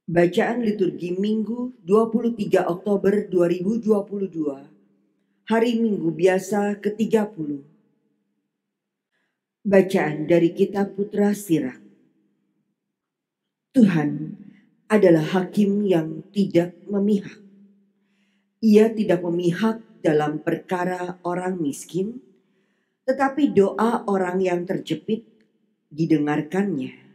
Bacaan liturgi Minggu 23 Oktober 2022, hari Minggu biasa ke-30. Bacaan dari kitab Putra Sirak. Tuhan adalah hakim yang tidak memihak. Ia tidak memihak dalam perkara orang miskin, tetapi doa orang yang terjepit didengarkannya.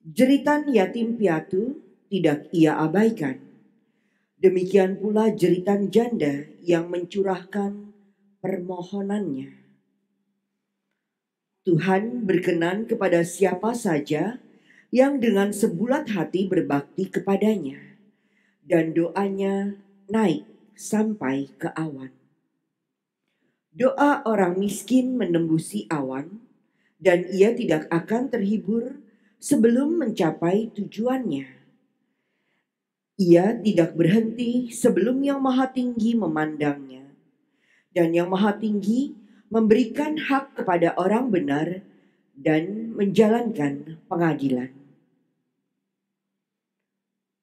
Jeritan yatim piatu tidak ia abaikan. Demikian pula jeritan janda yang mencurahkan permohonannya. Tuhan berkenan kepada siapa saja yang dengan sebulat hati berbakti kepadanya, dan doanya naik sampai ke awan. Doa orang miskin menembusi awan, dan ia tidak akan terhibur sebelum mencapai tujuannya. Ia tidak berhenti sebelum Yang Maha Tinggi memandangnya, dan Yang Maha Tinggi memberikan hak kepada orang benar dan menjalankan pengadilan.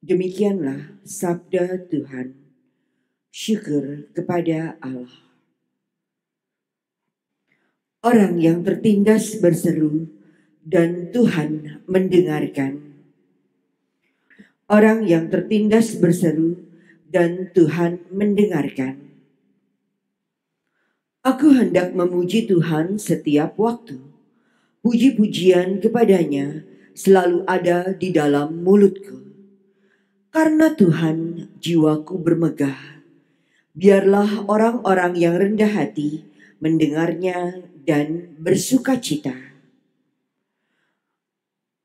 Demikianlah sabda Tuhan. Syukur kepada Allah. Orang yang tertindas berseru, dan Tuhan mendengarkan. Orang yang tertindas berseru, dan Tuhan mendengarkan. Aku hendak memuji Tuhan setiap waktu. Puji-pujian kepadanya selalu ada di dalam mulutku. Karena Tuhan jiwaku bermegah. Biarlah orang-orang yang rendah hati mendengarnya dan bersuka cita.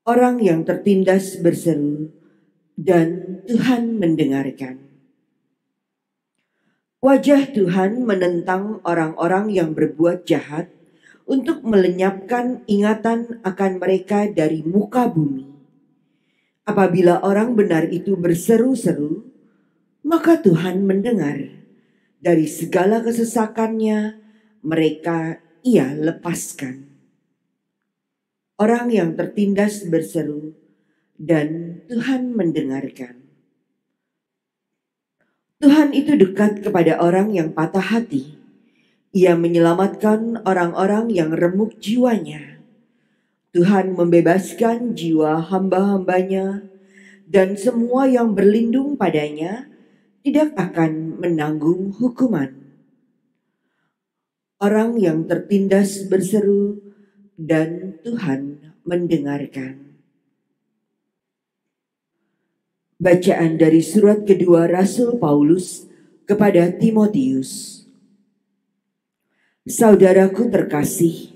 Orang yang tertindas berseru, dan Tuhan mendengarkan. Wajah Tuhan menentang orang-orang yang berbuat jahat untuk melenyapkan ingatan akan mereka dari muka bumi. Apabila orang benar itu berseru-seru, maka Tuhan mendengar. Dari segala kesesakannya mereka ia lepaskan. Orang yang tertindas berseru, dan Tuhan mendengarkan. Tuhan itu dekat kepada orang yang patah hati. Ia menyelamatkan orang-orang yang remuk jiwanya. Tuhan membebaskan jiwa hamba-hambanya, dan semua yang berlindung padanya tidak akan menanggung hukuman. Orang yang tertindas berseru, dan Tuhan mendengarkan. Bacaan dari surat kedua Rasul Paulus kepada Timotius. Saudaraku terkasih,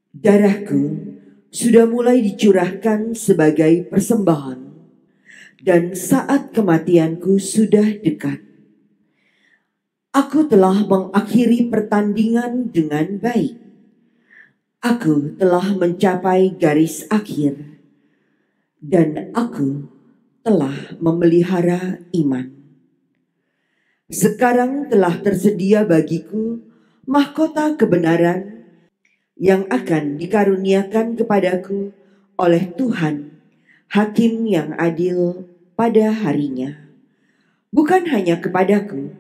darahku sudah mulai dicurahkan sebagai persembahan, dan saat kematianku sudah dekat. Aku telah mengakhiri pertandingan dengan baik. Aku telah mencapai garis akhir, dan aku telah memelihara iman. Sekarang telah tersedia bagiku mahkota kebenaran yang akan dikaruniakan kepadaku oleh Tuhan, Hakim yang adil pada harinya. Bukan hanya kepadaku,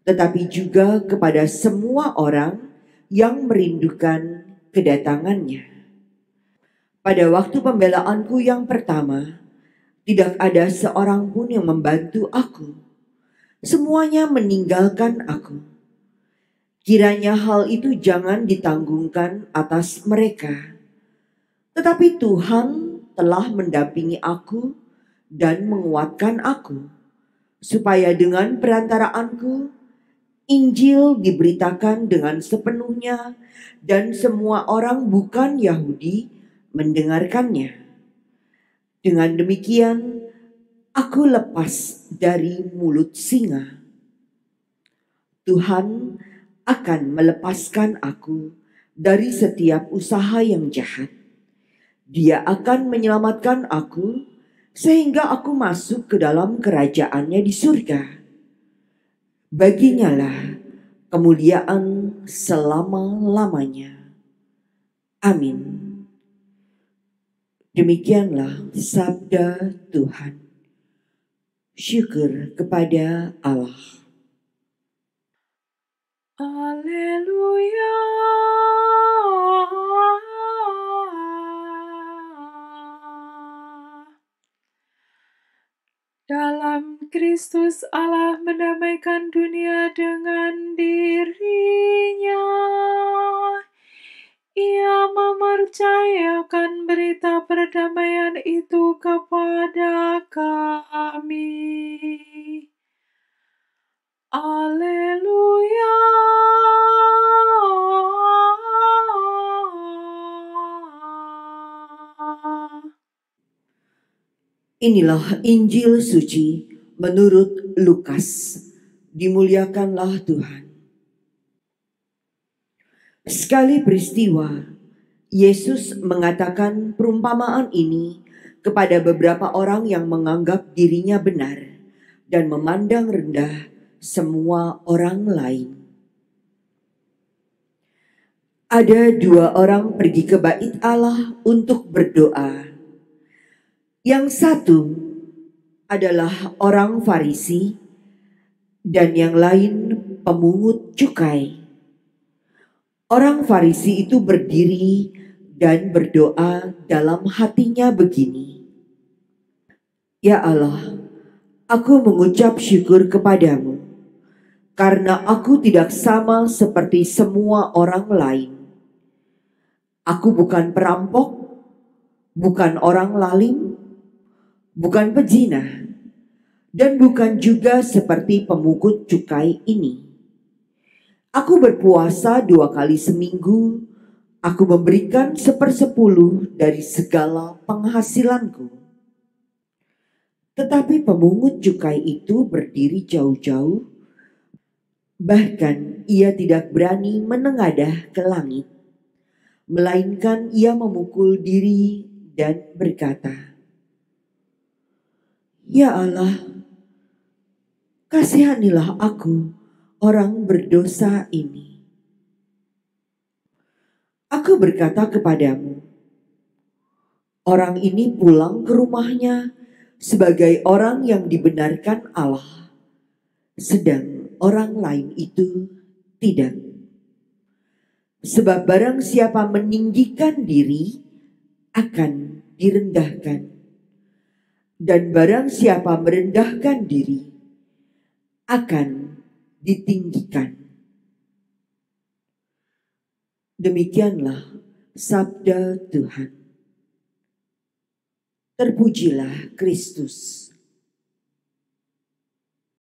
tetapi juga kepada semua orang yang merindukan kedatangannya. Pada waktu pembelaanku yang pertama, tidak ada seorang pun yang membantu aku. Semuanya meninggalkan aku. Kiranya hal itu jangan ditanggungkan atas mereka. Tetapi Tuhan telah mendampingi aku dan menguatkan aku, supaya dengan perantaraanku, Injil diberitakan dengan sepenuhnya dan semua orang bukan Yahudi mendengarkannya. Dengan demikian, aku lepas dari mulut singa. Tuhan akan melepaskan aku dari setiap usaha yang jahat. Dia akan menyelamatkan aku sehingga aku masuk ke dalam kerajaannya di surga. Baginya lah kemuliaan selama-lamanya. Amin. Demikianlah sabda Tuhan. Syukur kepada Allah. Haleluya. Dalam Kristus Allah mendamaikan dunia dengan dirinya. Ia mempercayakan berita perdamaian itu kepada kami. Haleluya. Inilah Injil suci menurut Lukas. Dimuliakanlah Tuhan. Sekali peristiwa, Yesus mengatakan perumpamaan ini kepada beberapa orang yang menganggap dirinya benar dan memandang rendah semua orang lain. Ada dua orang pergi ke bait Allah untuk berdoa. Yang satu adalah orang Farisi dan yang lain pemungut cukai. Orang Farisi itu berdiri dan berdoa dalam hatinya begini. Ya Allah, aku mengucap syukur kepadamu karena aku tidak sama seperti semua orang lain. Aku bukan perampok, bukan orang lalim, bukan pezina, dan bukan juga seperti pemungut cukai ini. Aku berpuasa 2 kali seminggu. Aku memberikan 1/10 dari segala penghasilanku. Tetapi pemungut cukai itu berdiri jauh-jauh. Bahkan ia tidak berani menengadah ke langit, melainkan ia memukul diri dan berkata, Ya Allah, kasihanilah aku, orang berdosa ini. Aku berkata kepadamu, orang ini pulang ke rumahnya sebagai orang yang dibenarkan Allah, sedang orang lain itu tidak. Sebab barang siapa meninggikan diri akan direndahkan, dan barang siapa merendahkan diri akan ditinggikan. Demikianlah sabda Tuhan. Terpujilah Kristus.